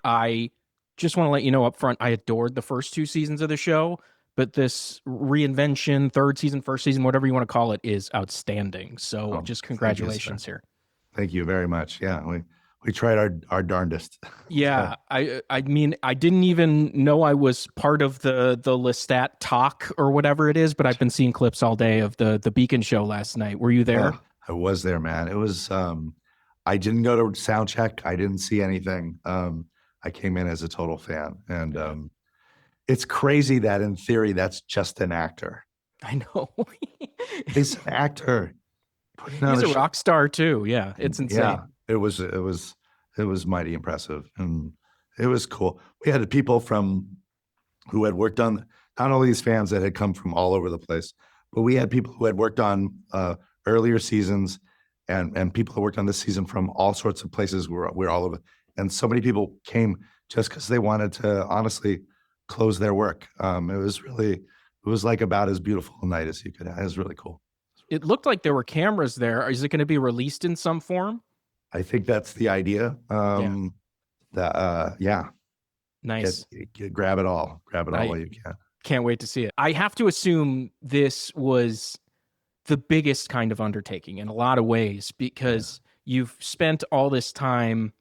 I just want to let you know up front, I adored the first two seasons of the show, but this reinvention, third season, first season, whatever you want to call it, is outstanding. So Oh, just thank you, sir. congratulations here. Thank you very much. Yeah, we tried our darndest. Yeah, So, I mean, I didn't even know I was part of the Lestat talk or whatever it is, but I've been seeing clips all day of the Beacon show last night. Were you there? I was there, man. It was I didn't go to sound check. I didn't see anything. I came in as a total fan. And Yeah, it's crazy that in theory that's just an actor. I know. He's an actor putting on He's a a show. rock star too. Yeah, it's Yeah, insane. it was mighty impressive. And it was cool. We had people from who had worked on, not only these fans that had come from all over the place, but we had people who had worked on earlier seasons, and people who worked on this season from all sorts of places. We're all over, and so many people came just because they wanted to honestly close their work. It was like about as beautiful a night as you could have. It was really cool. It looked like there were cameras there. Is it going to be released in some form? I think that's the idea. Yeah, Yeah, nice. grab it all I while you can. can't wait to see it. I have to assume this was the biggest kind of undertaking in a lot of ways Yeah, because you've spent all this time,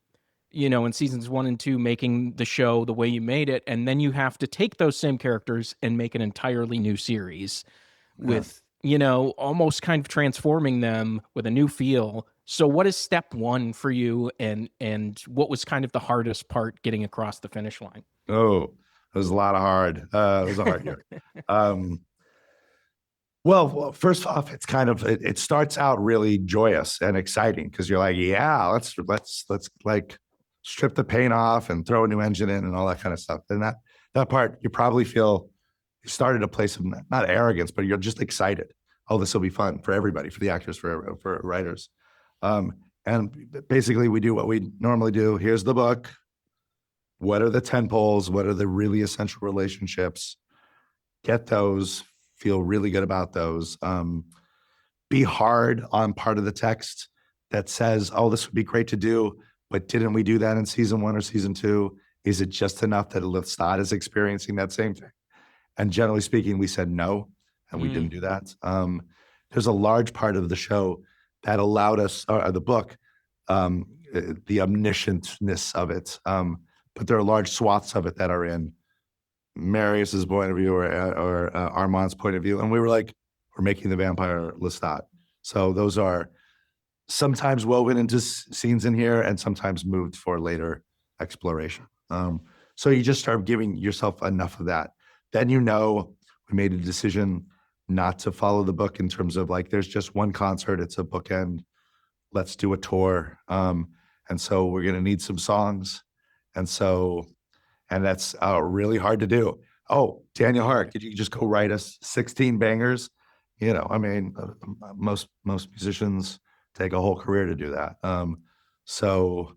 in seasons one and two making the show the way you made it. And then you have to take those same characters and make an entirely new series yeah. with, almost kind of transforming them with a new feel. So what is step one for you and what was kind of the hardest part getting across the finish line? Oh, it was a lot of hard. It was a hard year. Um, well, first off, it starts out really joyous and exciting because you're like, yeah, let's like strip the paint off and throw a new engine in and all that kind of stuff. And that part, you probably feel you started a place of not arrogance, but you're just excited. Oh, this will be fun for everybody, for the actors, for writers. Um, and basically, we do what we normally do. Here's the book. What are the 10 poles? What are the really essential relationships? Get those, feel really good about those. Be hard on part of the text that says, oh, this would be great to do, but didn't we do that in season one or season two? Is it just enough that Lestat is experiencing that same thing? And generally speaking, we said no, and we Mm, didn't do that. There's a large part of the show that allowed us, or the book, um, the omniscientness of it. But there are large swaths of it that are in Marius's point of view or Armand's point of view, and we were like, we're making the vampire Lestat. So those are sometimes woven into scenes in here, and sometimes moved for later exploration. So you just start giving yourself enough of that. Then we made a decision not to follow the book in terms of like there's just one concert, it's a bookend. Let's do a tour. And so we're gonna need some songs. And so and that's really hard to do. Oh, Daniel Hart, could you just go write us 16 bangers? I mean, most musicians take a whole career to do that. So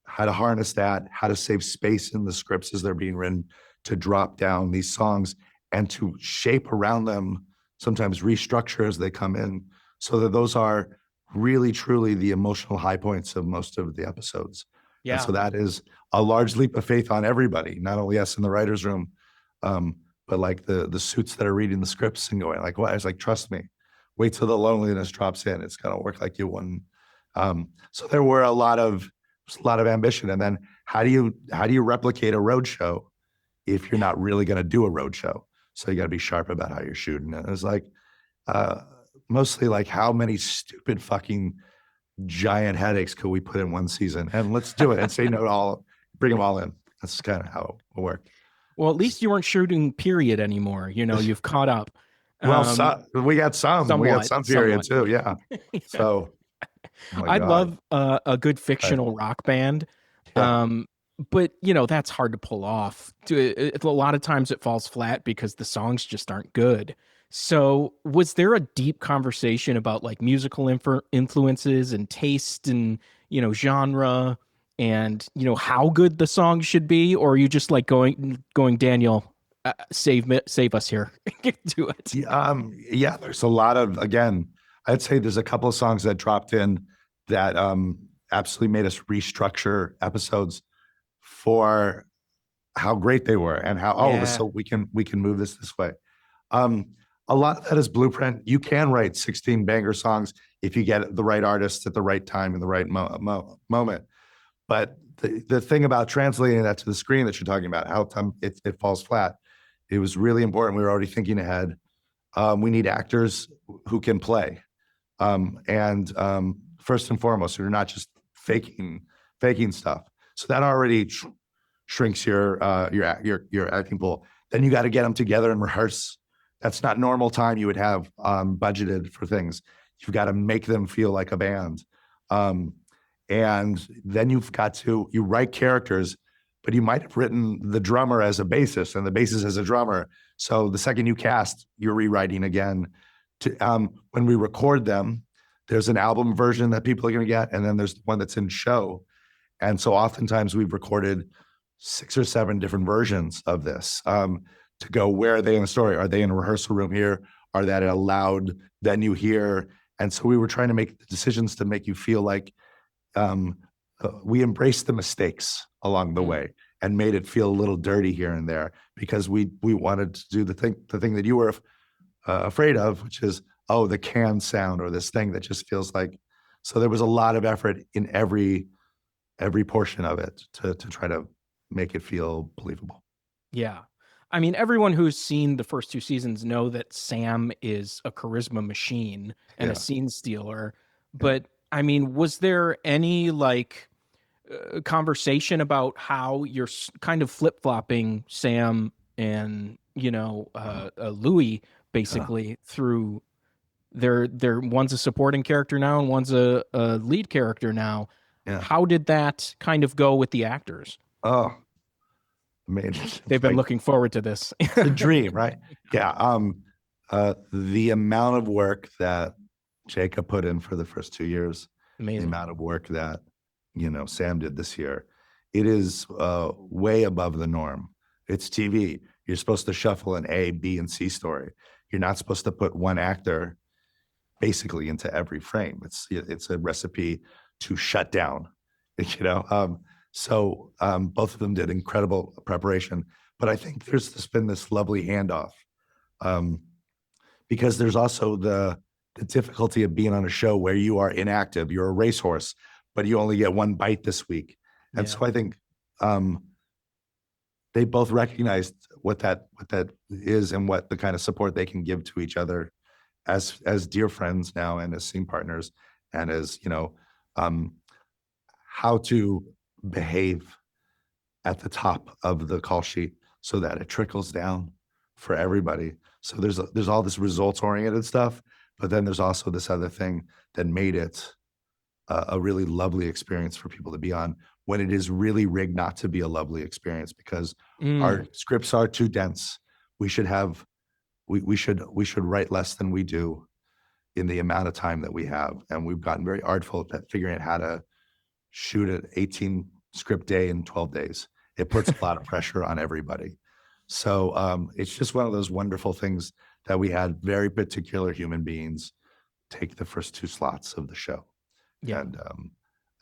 how to harness that, how to save space in the scripts as they're being written, to drop down these songs and to shape around them, sometimes restructure as they come in, so that those are really truly the emotional high points of most of the episodes. And yeah. so that is a large leap of faith on everybody, not only us in the writers' room, but like the suits that are reading the scripts and going like, "What?" It's like, trust me, wait till the loneliness drops in. It's gonna work like you won. So there were a lot of ambition, and then how do you replicate a road show if you're not really going to do a road show? So you got to be sharp about how you're shooting. And it was like uh, mostly like how many stupid fucking giant headaches could we put in one season, and let's do it and say no to all, bring them all in. That's kind of how it worked. Well, at least you weren't shooting period anymore. You've caught up. Well, Um, we got somewhat, some period somewhat. too. Yeah. Yeah. So, oh my I God. love a good Right. fictional rock band. Yeah. Um, but that's hard to pull off. A lot of times it falls flat because the songs just aren't good. So, was there a deep conversation about like musical influences and taste and genre and how good the songs should be, or are you just like going Daniel, save us here, get to it? Yeah, yeah, there's a lot of, again, I'd say there's a couple of songs that dropped in that absolutely made us restructure episodes for how great they were and how, oh, Yeah. so we can move this way. Um, a lot of that is blueprint. You can write 16 banger songs if you get the right artists at the right time in the right moment. But the thing about translating that to the screen that you're talking about, how it falls flat, it was really important. We were already thinking ahead. We need actors who can play. And first and foremost, you're not just faking stuff. So that already shrinks your acting pool. Then you got to get them together and rehearse. That's not normal time you would have budgeted for things. You've got to make them feel like a band. Um, and then you write characters, but you might have written the drummer as a bassist and the bassist as a drummer. So the second you cast, you're rewriting again. When we record them, there's an album version that people are going to get, and then there's one that's in show. And so oftentimes we've recorded 6 or 7 different versions of this to go, where are they in the story? Are they in a rehearsal room here? Are they at a loud venue here? And so we were trying to make the decisions to make you feel like we embraced the mistakes along the way and made it feel a little dirty here and there, because we wanted to do the thing that you were afraid of, which is, oh, the can sound, or this thing that just feels like. So there was a lot of effort in every portion of it to try to make it feel believable. Yeah. I mean, everyone who's seen the first 2 seasons know that Sam is a charisma machine and a Yeah. scene stealer. Yeah. But I mean, was there any like conversation about how you're kind of flip-flopping Sam and, Louis Yeah. basically through they're one's a supporting character now and one's a lead character now. Yeah. How did that kind of go with the actors? Oh, man, They've been looking forward to this. it's a dream, right? Yeah. The amount of work that Jacob put in for the first 2 years, the Amazing. amount of work that Sam did this year, it is way above the norm. It's TV. You're supposed to shuffle an A, B, and C story. You're not supposed to put one actor basically into every frame. It's a recipe to shut down. So both of them did incredible preparation. But I think there's been this lovely handoff, because there's also the difficulty of being on a show where you are inactive. You're a racehorse, but you only get one bite this week. And so I think they both recognized what that is and what the kind of support they can give to each other as dear friends now, and as scene partners, and as how to behave at the top of the call sheet so that it trickles down for everybody. So there's all this results oriented stuff, but then there's also this other thing that made it a really lovely experience for people to be on, when it is really rigged not to be a lovely experience, because our scripts are too dense. We should write less than we do in the amount of time that we have. And we've gotten very artful at figuring out how to shoot an 18 script day in 12 days. It puts a lot of pressure on everybody. So it's just one of those wonderful things that we had very particular human beings take the first 2 slots of the show. Yeah. And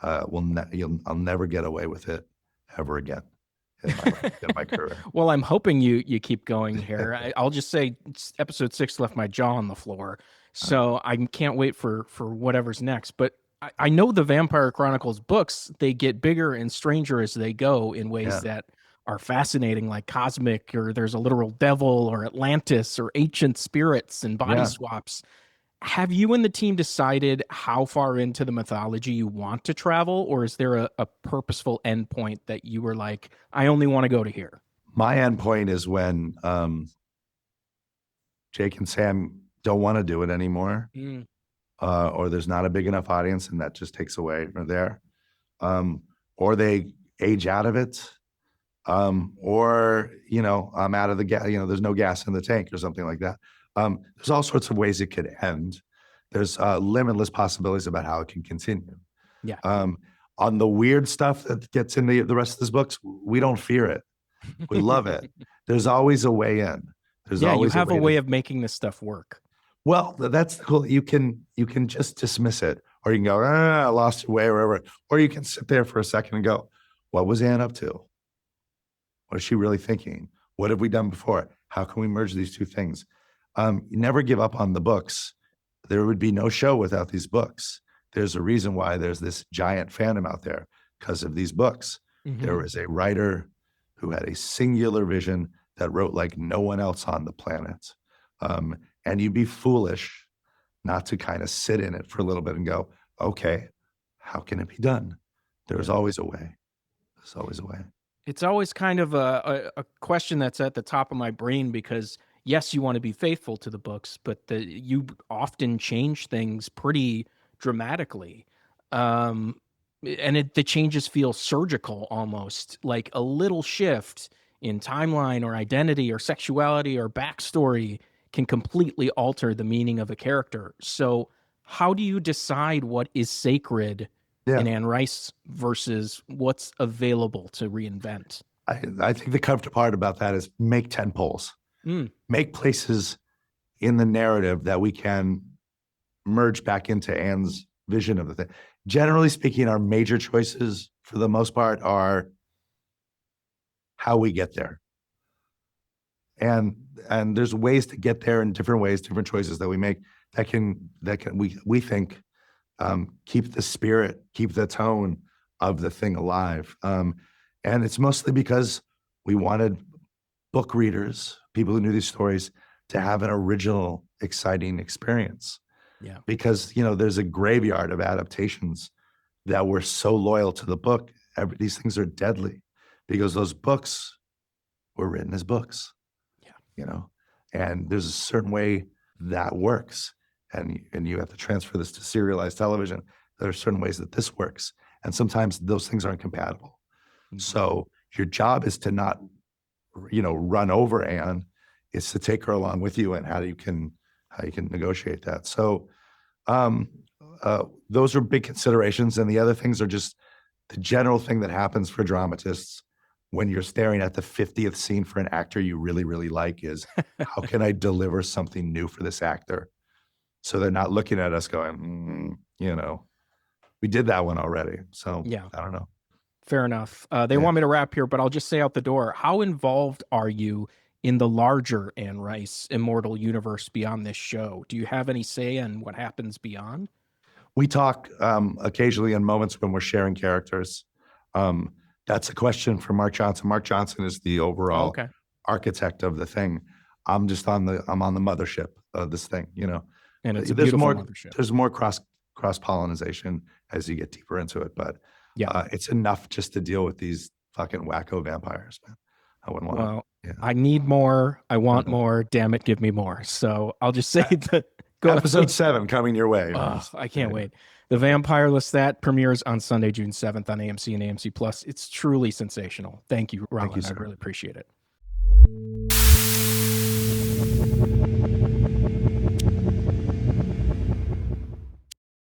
I'll never get away with it ever again in my career. Well, I'm hoping you keep going here. I'll just say episode 6 left my jaw on the floor, so I can't wait for whatever's next. But I know the Vampire Chronicles books, they get bigger and stranger as they go in ways that are fascinating, like cosmic, or there's a literal devil, or Atlantis, or ancient spirits and body swaps. Have you and the team decided how far into the mythology you want to travel, or is there a purposeful endpoint that you were like, I only want to go to here? My endpoint is when Jake and Sam don't want to do it anymore, or there's not a big enough audience, and that just takes away from there, or they age out of it, or I'm out of the gas. There's no gas in the tank or something like that. There's all sorts of ways it could end. There's limitless possibilities about how it can continue. Yeah. On the weird stuff that gets in the rest of these books, we don't fear it. We love it. There's always a way in. There's always you have a way of making this stuff work. Well, that's cool. You can just dismiss it, or you can go, I lost your way, or whatever. Or you can sit there for a second and go, what was Anne up to? What is she really thinking? What have we done before? How can we merge these two things? You never give up on the books. There would be no show without these books. There's a reason why there's this giant fandom out there because of these books. There was a writer who had a singular vision that wrote like no one else on the planet. And you'd be foolish not to kind of sit in it for a little bit and go, okay, how can it be done? There's always a way. There's always a way. It's always kind of a question that's at the top of my brain because yes, you want to be faithful to the books, but you often change things pretty dramatically. Um, and the changes feel surgical almost, like a little shift in timeline or identity or sexuality or backstory can completely alter the meaning of a character. So, how do you decide what is sacred Yeah. in Anne Rice versus what's available to reinvent? I think the comfortable part about that is make 10 polls, Mm. make places in the narrative that we can merge back into Anne's vision of the thing. Generally speaking, our major choices for the most part are how we get there. And there's ways to get there in different ways, different choices that we make that can we think keep the spirit, keep the tone of the thing alive. And it's mostly because we wanted book readers, people who knew these stories, to have an original, exciting experience. Yeah. Because, you know, there's a graveyard of adaptations that were so loyal to the book. These things are deadly because those books were written as books. Yeah. You know, and there's a certain way that works. And you have to transfer this to serialized television. There are certain ways that this works. And sometimes those things aren't compatible. So your job is to not, you know, run over Anne. It's to take her along with you and how you can negotiate that. So those are big considerations. And the other things are just the general thing that happens for dramatists when you're staring at the 50th scene for an actor you really, really like is how can I deliver something new for this actor? So they're not looking at us going, you know, we did that one already. So Yeah. I don't know. Fair enough. They want me to wrap here, but I'll just say out the door, how involved are you in the larger Anne Rice immortal universe beyond this show? Do you have any say in what happens beyond? We talk occasionally in moments when we're sharing characters. That's a question for Mark Johnson. Mark Johnson is the overall architect of the thing. I'm on the mothership of this thing, you know. And it's a beautiful mothership. There's more cross pollination as you get deeper into it, but it's enough just to deal with these fucking wacko vampires, man. I wouldn't want to. Well, I need more. I want more. Damn it, give me more. So I'll just say that episode 7 coming your way. I can't wait. The Vampire Lestat premieres on Sunday, June 7th on AMC and AMC Plus. It's truly sensational. Thank you, Rolin. I really appreciate it.